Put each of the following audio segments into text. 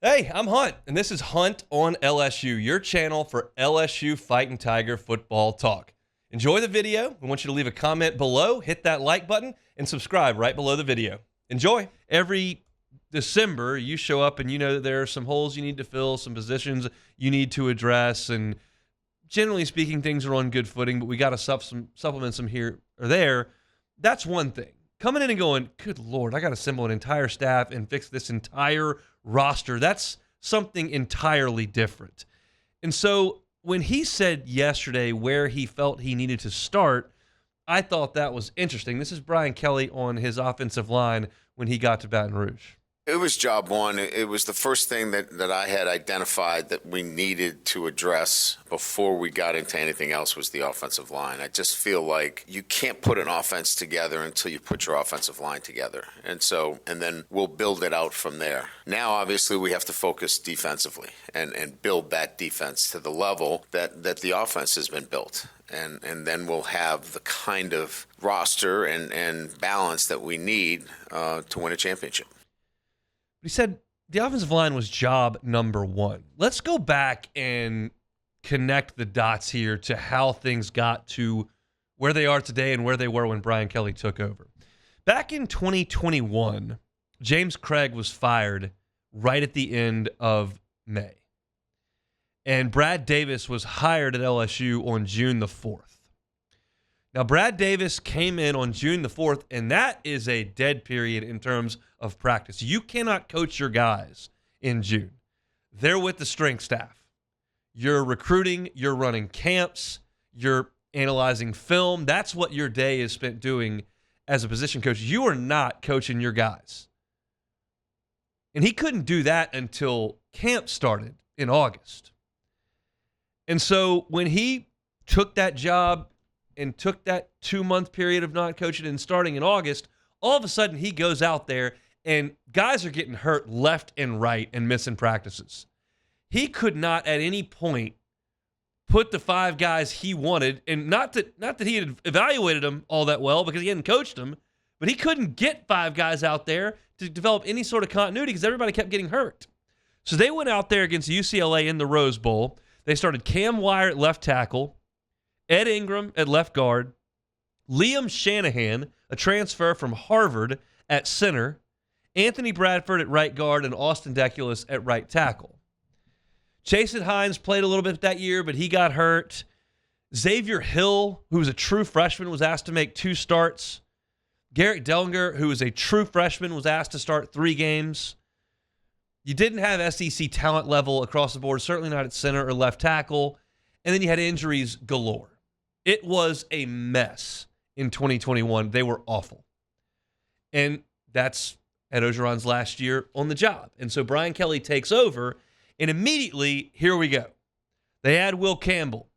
Hey, I'm Hunt, and this is Hunt on LSU, your channel for LSU Fighting Tiger football talk. Enjoy the video. We want you to leave a comment below, hit that like button, and subscribe right below the video. Enjoy. Every December, you show up and you know that there are some holes you need to fill, some positions you need to address, and generally speaking, things are on good footing, but we got to supplement some here or there. That's one thing. Coming in and going, good Lord, I got to assemble an entire staff and fix this entire roster. That's something entirely different. And so when he said yesterday where he felt he needed to start, I thought that was interesting. This is Brian Kelly on his offensive line when he got to Baton Rouge. It was job one. It was the first thing that I had identified that we needed to address before we got into anything else was the offensive line. I just feel like you can't put an offense together until you put your offensive line together. And then we'll build it out from there. Now, obviously, we have to focus defensively and build that defense to the level that the offense has been built. And then we'll have the kind of roster and balance that we need to win a championship. He said the offensive line was job number one. Let's go back and connect the dots here to how things got to where they are today and where they were when Brian Kelly took over. Back in 2021, James Craig was fired right at the end of May. And Brad Davis was hired at LSU on June the 4th. Now, Brad Davis came in on June the 4th, and that is a dead period in terms of practice. You cannot coach your guys in June. They're with the strength staff. You're recruiting, you're running camps, you're analyzing film. That's what your day is spent doing as a position coach. You are not coaching your guys. And he couldn't do that until camp started in August. And so when he took that job and took that 2-month period of not coaching and starting in August, all of a sudden he goes out there and guys are getting hurt left and right and missing practices. He could not at any point put the 5 guys he wanted, and not that he had evaluated them all that well because he hadn't coached them, but he couldn't get 5 guys out there to develop any sort of continuity because everybody kept getting hurt. So they went out there against UCLA in the Rose Bowl. They started Cam Wire at left tackle, Ed Ingram at left guard, Liam Shanahan, a transfer from Harvard, at center, Anthony Bradford at right guard, and Austin Deculus at right tackle. Chasen Hines played a little bit that year, but he got hurt. Xavier Hill, who was a true freshman, was asked to make 2 starts. Garrett Dellinger, who was a true freshman, was asked to start 3 games. You didn't have SEC talent level across the board, certainly not at center or left tackle. And then you had injuries galore. It was a mess in 2021. They were awful. And that's Ed Ogeron's last year on the job. And so Brian Kelly takes over, and immediately, here we go. They had Will Campbell,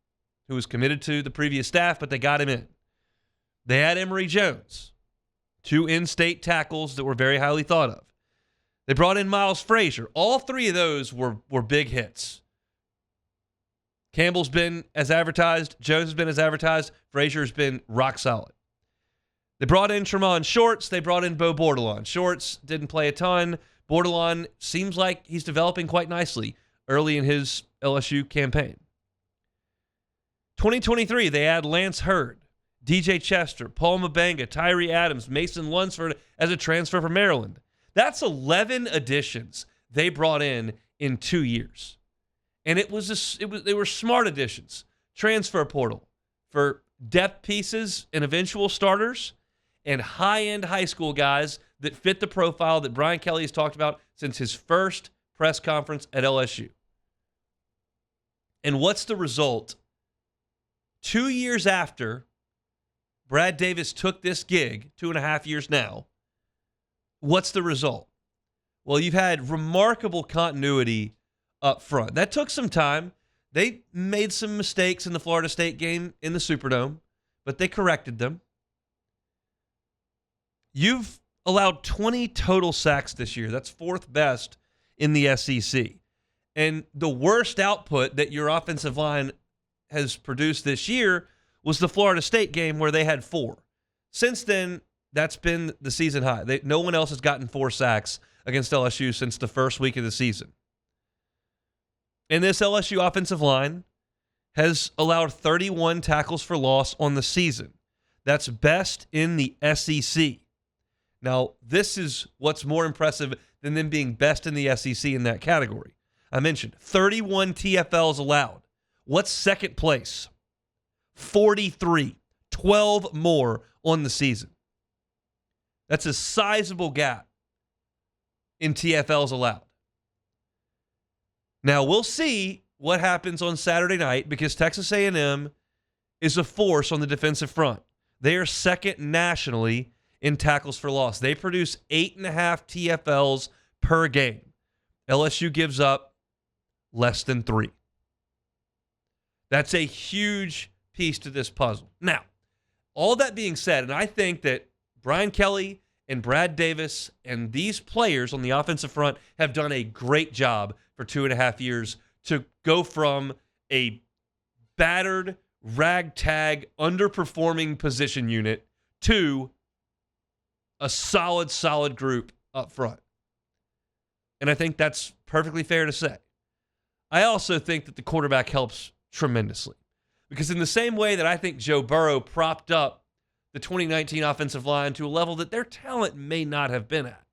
who was committed to the previous staff, but they got him in. They had Emory Jones, 2 in-state tackles that were very highly thought of. They brought in Miles Frazier. All 3 of those were big hits. Campbell's been as advertised. Jones has been as advertised. Frazier's been rock solid. They brought in Tremont Shorts. They brought in Bo Bordelon. Shorts didn't play a ton. Bordelon seems like he's developing quite lunsfordly early in his LSU campaign. 2023, they add Lance Hurd, DJ Chester, Paul Mabanga, Tyree Adams, Mason Lunsford as a transfer from Maryland. That's 11 additions they brought in 2 years. And they were smart additions. Transfer portal for depth pieces and eventual starters and high-end high school guys that fit the profile that Brian Kelly has talked about since his first press conference at LSU. And what's the result? 2 years after Brad Davis took this gig, 2.5 years now, what's the result? Well, you've had remarkable continuity up front. That took some time. They made some mistakes in the Florida State game in the Superdome, but they corrected them. You've allowed 20 total sacks this year. That's 4th best in the SEC. And the worst output that your offensive line has produced this year was the Florida State game where they had 4. Since then, that's been the season high. No one else has gotten 4 sacks against LSU since the first week of the season. And this LSU offensive line has allowed 31 tackles for loss on the season. That's best in the SEC. Now, this is what's more impressive than them being best in the SEC in that category. I mentioned 31 TFLs allowed. What's second place? 43, 12 more on the season. That's a sizable gap in TFLs allowed. Now, we'll see what happens on Saturday night because Texas A&M is a force on the defensive front. They are second nationally in tackles for loss. They produce 8.5 TFLs per game. LSU gives up less than 3. That's a huge piece to this puzzle. Now, all that being said, and I think that Brian Kelly and Brad Davis and these players on the offensive front have done a great job for 2.5 years to go from a battered, ragtag, underperforming position unit to a solid group up front. And I think that's perfectly fair to say. I also think that the quarterback helps tremendously. Because in the same way that I think Joe Burrow propped up the 2019 offensive line to a level that their talent may not have been at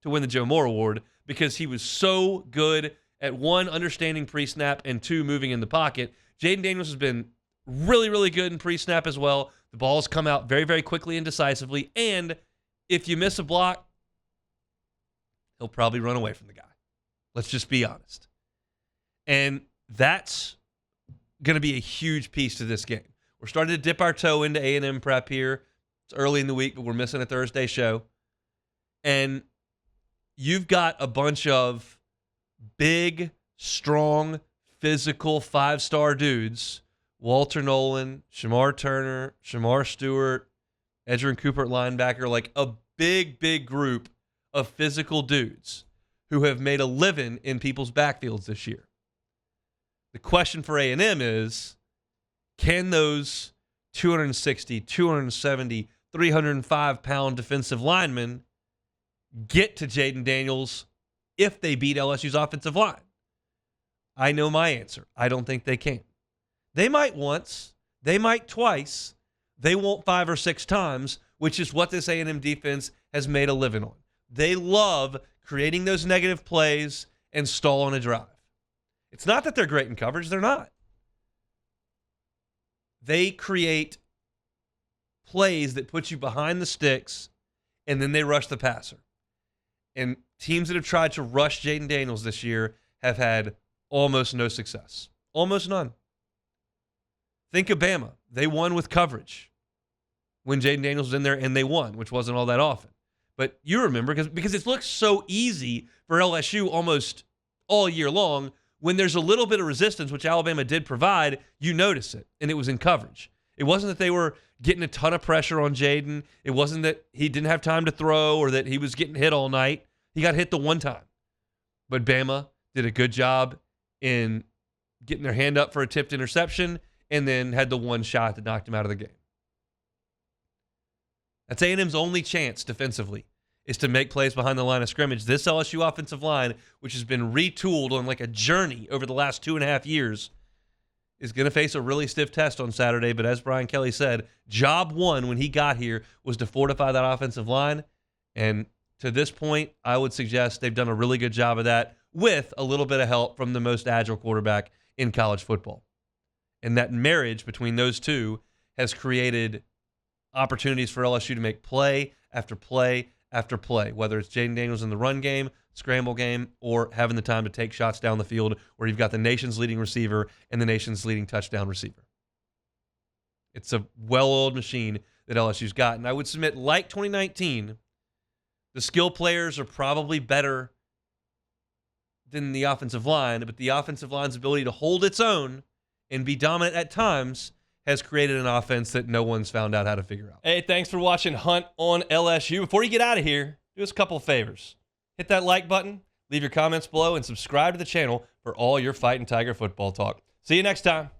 to win the Joe Moore Award because he was so good at 1, understanding pre-snap, and 2, moving in the pocket. Jaden Daniels has been really good in pre-snap as well. The balls come out very quickly and decisively, and if you miss a block, he'll probably run away from the guy. Let's just be honest. And that's going to be a huge piece to this game. We're starting to dip our toe into A&M prep here. It's early in the week, but we're missing a Thursday show. And you've got a bunch of big, strong, physical, 5-star dudes. Walter Nolan, Shamar Turner, Shamar Stewart, Edgerrin Cooper at linebacker, like a big group of physical dudes who have made a living in people's backfields this year. The question for A&M is, can those 260, 270, 305-pound defensive linemen get to Jaden Daniels if they beat LSU's offensive line? I know my answer. I don't think they can. They might once. They might twice. They won't 5 or 6 times, which is what this A&M defense has made a living on. They love creating those negative plays and stalling a drive. It's not that they're great in coverage. They're not. They create plays that put you behind the sticks, and then they rush the passer. And teams that have tried to rush Jaden Daniels this year have had almost no success. Almost none. Think of Bama. They won with coverage when Jaden Daniels was in there, and they won, which wasn't all that often. But you remember, because it looks so easy for LSU almost all year long. When there's a little bit of resistance, which Alabama did provide, you notice it, and it was in coverage. It wasn't that they were getting a ton of pressure on Jaden. It wasn't that he didn't have time to throw or that he was getting hit all night. He got hit the one time. But Bama did a good job in getting their hand up for a tipped interception and then had the one shot that knocked him out of the game. That's A&M's only chance defensively, is to make plays behind the line of scrimmage. This LSU offensive line, which has been retooled on like a journey over the last 2.5 years, is going to face a really stiff test on Saturday. But as Brian Kelly said, job one when he got here was to fortify that offensive line. And to this point, I would suggest they've done a really good job of that with a little bit of help from the most agile quarterback in college football. And that marriage between those two has created opportunities for LSU to make play after play after play, whether it's Jaden Daniels in the run game, scramble game, or having the time to take shots down the field where you've got the nation's leading receiver and the nation's leading touchdown receiver. It's a well-oiled machine that LSU's got. And I would submit, like 2019, the skill players are probably better than the offensive line, but the offensive line's ability to hold its own and be dominant at times has created an offense that no one's found out how to figure out. Hey, thanks for watching Hunt on LSU. Before you get out of here, do us a couple of favors. Hit that like button, leave your comments below, and subscribe to the channel for all your Fighting Tiger football talk. See you next time.